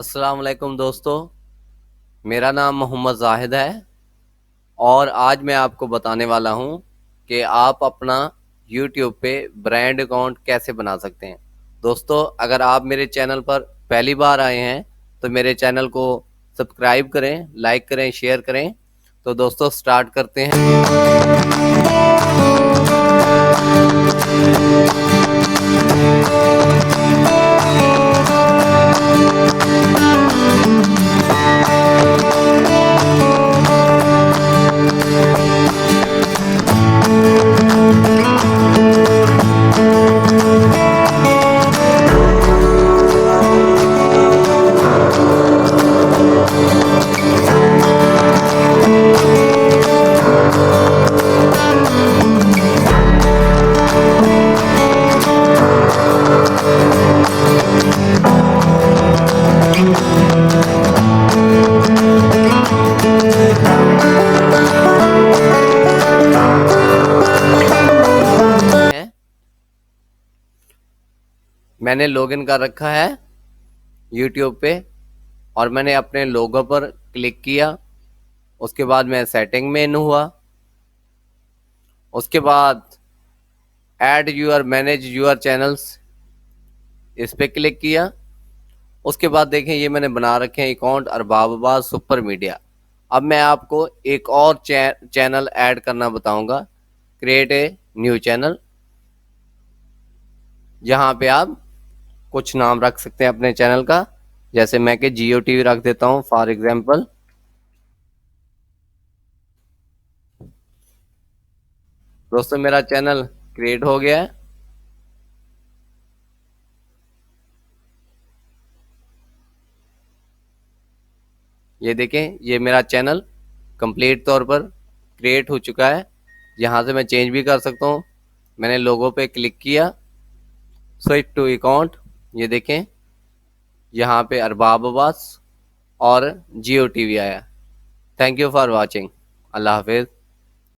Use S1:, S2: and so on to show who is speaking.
S1: अस्सलाम वालेकुम दोस्तों, मेरा नाम मोहम्मद जाहिद है और आज मैं आपको बताने वाला हूं कि आप अपना YouTube पे ब्रांड अकाउंट कैसे बना सकते हैं। दोस्तों, अगर आप मेरे चैनल पर पहली बार आए हैं तो मेरे चैनल को सब्सक्राइब करें, लाइक करें, शेयर करें। तो दोस्तों स्टार्ट करते हैं। मैंने लॉगिन कर रखा है YouTube पे और मैंने अपने लोगो पर क्लिक किया। उसके बाद मैं सेटिंग में इन हुआ। उसके बाद add your manage your channels इस पे क्लिक किया। उसके बाद देखें ये मैंने बना रखे हैं account Arbab Abbas super media. अब मैं आपको एक और चैनल ऐड करना बताऊंगा, क्रिएट ए न्यू चैनल। जहां पे आप कुछ नाम रख सकते हैं अपने चैनल का, जैसे मैं कि जियो टीवी रख देता हूं फॉर एग्जांपल। दोस्तों मेरा चैनल क्रिएट हो गया है। ये देखें, ये मेरा चैनल कंप्लीट तौर पर क्रिएट हो चुका है। यहाँ से मैं चेंज भी कर सकता हूँ। मैंने लोगो पे क्लिक किया, स्विच टू अकाउंट। ये देखें, यहाँ पे अरबाब अब्बास और जियो टीवी आया। Thank you for watching. अल्लाह हाफिज़।